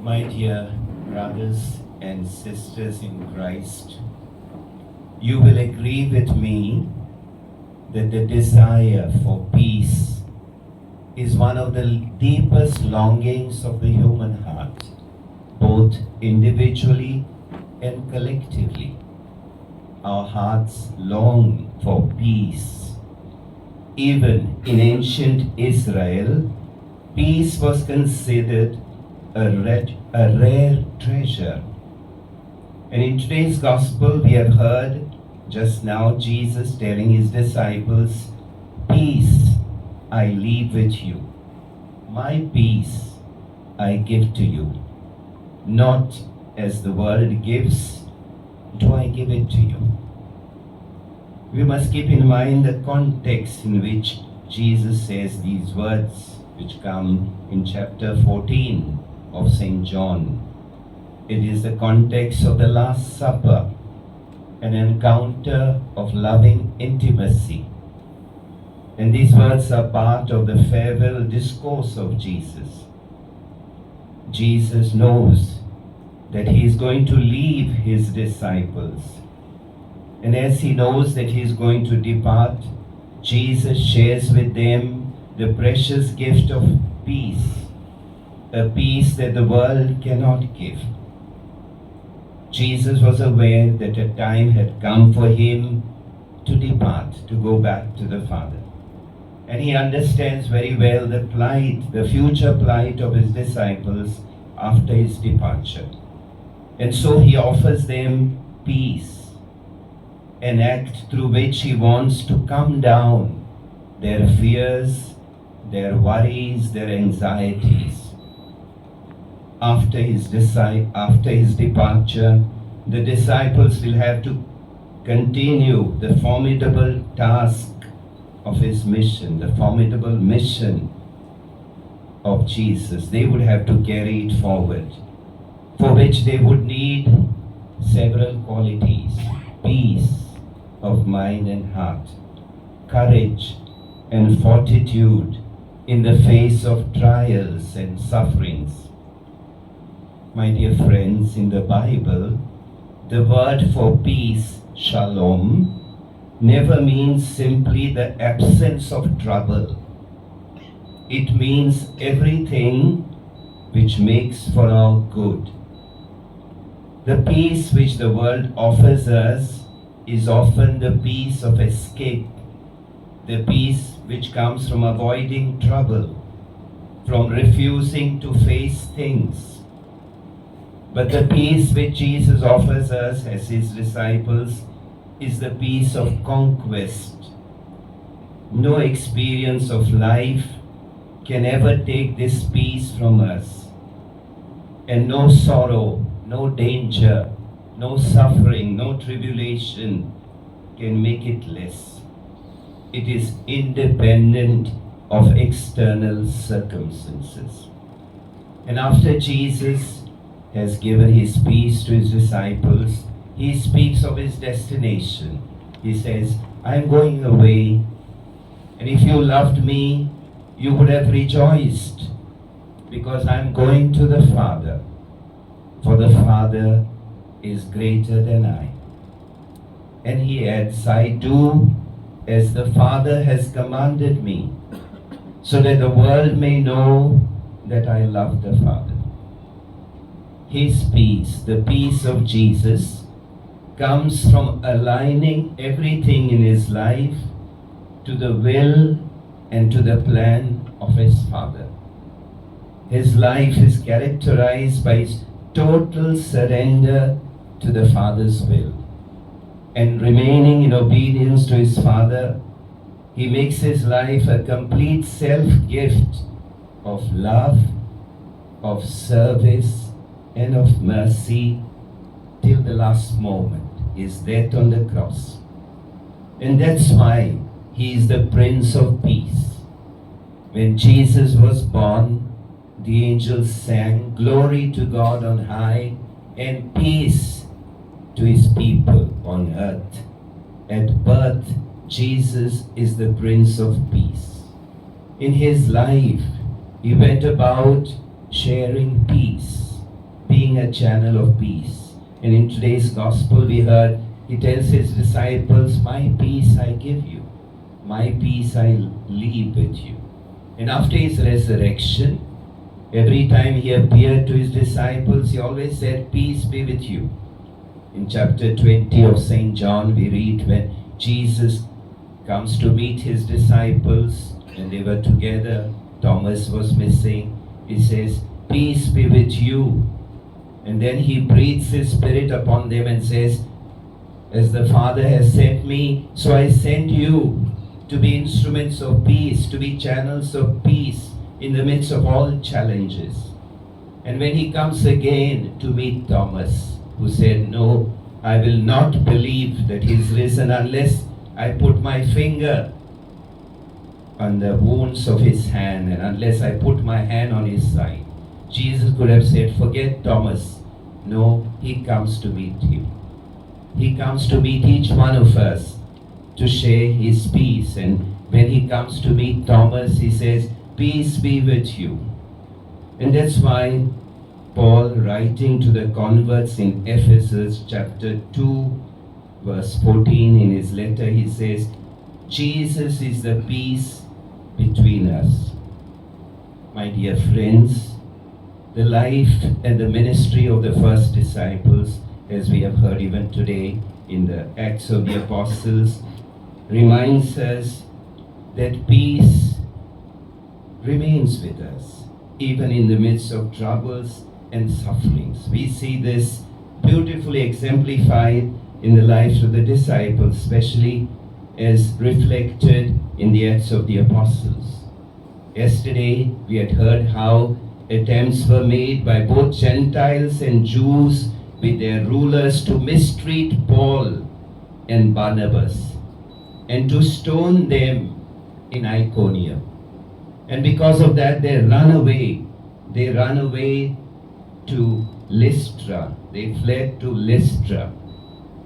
My dear brothers and sisters in Christ, you will agree with me that the desire for peace is one of the deepest longings of the human heart, both individually and collectively. Our hearts long for peace. Even in ancient Israel, peace was considered a rare treasure. And in today's gospel, we have heard just now Jesus telling his disciples, "Peace I leave with you. My peace I give to you. Not as the world gives, do I give it to you." We must keep in mind the context in which Jesus says these words, which come in chapter 14 of St. John. It is the context of the Last Supper, an encounter of loving intimacy. And these words are part of the farewell discourse of Jesus. Jesus knows that he is going to leave his disciples. And as he knows that he is going to depart, Jesus shares with them the precious gift of peace, a peace that the world cannot give. Jesus was aware that a time had come for him to depart, to go back to the Father. And he understands very well the plight, the future plight of his disciples after his departure. And so he offers them peace, an act through which he wants to calm down their fears, their worries, their anxieties. After his departure, the disciples will have to continue the formidable task of his mission, the formidable mission of Jesus. They would have to carry it forward, for which they would need several qualities: peace of mind and heart, courage and fortitude in the face of trials and sufferings. My dear friends, in the Bible, the word for peace, shalom, never means simply the absence of trouble. It means everything which makes for our good. The peace which the world offers us is often the peace of escape, the peace which comes from avoiding trouble, from refusing to face things. But the peace which Jesus offers us as his disciples is the peace of conquest. No experience of life can ever take this peace from us. And no sorrow, no danger, no suffering, no tribulation can make it less. It is independent of external circumstances. And after Jesus has given his peace to his disciples, he speaks of his destination. He says, "I'm going away, and if you loved me, you would have rejoiced, because I'm going to the Father, for the Father is greater than I." And he adds, "I do as the Father has commanded me, so that the world may know that I love the Father." His peace, the peace of Jesus, comes from aligning everything in his life to the will and to the plan of his Father. His life is characterized by his total surrender to the Father's will. And remaining in obedience to his Father, he makes his life a complete self-gift of love, of service, and of mercy till the last moment, his death on the cross. And that's why he is the Prince of Peace. When Jesus was born, the angels sang, "Glory to God on high, and peace to his people on earth." At birth, Jesus is the Prince of Peace. In his life, he went about sharing peace. being a channel of peace. And in today's gospel we heard, he tells his disciples, my peace I give you. My peace I leave with you. And after his resurrection, every time he appeared to his disciples, he always said, peace be with you. In chapter 20 of St. John, we read when Jesus comes to meet his disciples and they were together, Thomas was missing. He says, peace be with you. And then he breathes his spirit upon them and says, as the Father has sent me, so I send you to be instruments of peace, to be channels of peace in the midst of all challenges. And when he comes again to meet Thomas, who said, no, I will not believe that he is risen unless I put my finger on the wounds of his hand and unless I put my hand on his side. Jesus could have said, forget Thomas. No, he comes to meet him. He comes to meet each one of us to share his peace. And when he comes to meet Thomas, he says, peace be with you. And that's why Paul, writing to the converts in Ephesus chapter 2, verse 14 in his letter, he says, Jesus is the peace between us. My dear friends, the life and the ministry of the first disciples, as we have heard even today in the Acts of the Apostles, reminds us that peace remains with us, even in the midst of troubles and sufferings. We see this beautifully exemplified in the lives of the disciples, especially as reflected in the Acts of the Apostles. Yesterday, we had heard how attempts were made by both Gentiles and Jews with their rulers to mistreat Paul and Barnabas and to stone them in Iconium. And because of that, they run away. They run away to Lystra. They fled to Lystra.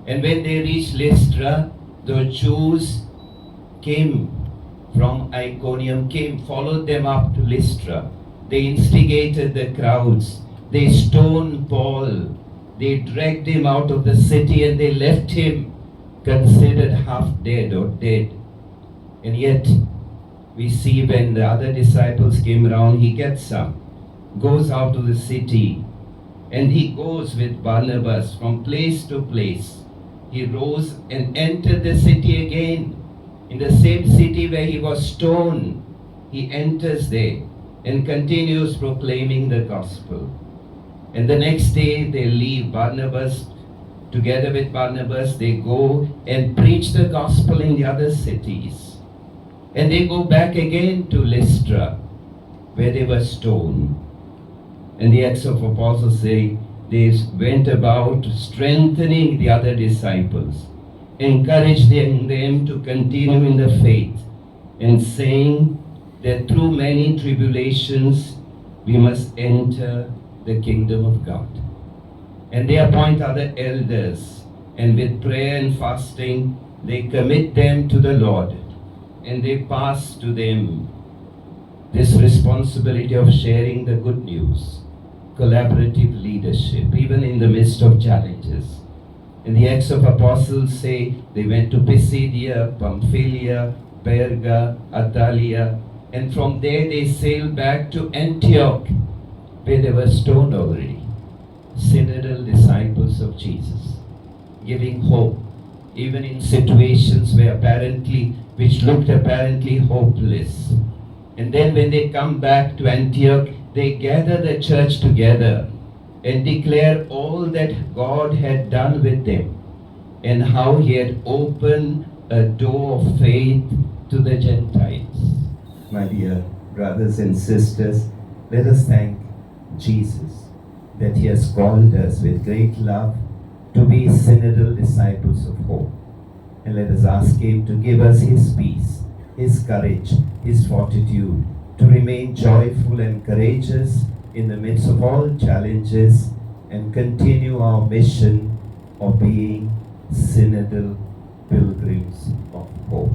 And when they reached Lystra, the Jews came from Iconium, followed them up to Lystra. They instigated the crowds. They stoned Paul. They dragged him out of the city and they left him considered half dead or dead. And yet, we see when the other disciples came around, he gets up, goes out of the city, and he goes with Barnabas from place to place. He rose and entered the city again. In the same city where he was stoned, he enters there and continues proclaiming the gospel. And the next day they leave. Barnabas, together with Barnabas, they go and preach the gospel in the other cities. And they go back again to Lystra, where they were stoned. And the Acts of Apostles say, they went about strengthening the other disciples, encouraging them to continue in the faith, and saying that through many tribulations we must enter the kingdom of God. And they appoint other elders, and with prayer and fasting they commit them to the Lord, and they pass to them this responsibility of sharing the good news, collaborative leadership, even in the midst of challenges. And the Acts of Apostles say they went to Pisidia, Pamphylia, Perga, Attalia, and from there they sailed back to Antioch, where they were stoned already. Synodal disciples of Jesus, giving hope, even in situations which looked apparently hopeless. And then when they come back to Antioch, they gather the church together and declare all that God had done with them and how he had opened a door of faith to the Gentiles. My dear brothers and sisters, let us thank Jesus that he has called us with great love to be synodal disciples of hope. And let us ask him to give us his peace, his courage, his fortitude, to remain joyful and courageous in the midst of all challenges and continue our mission of being synodal pilgrims of hope.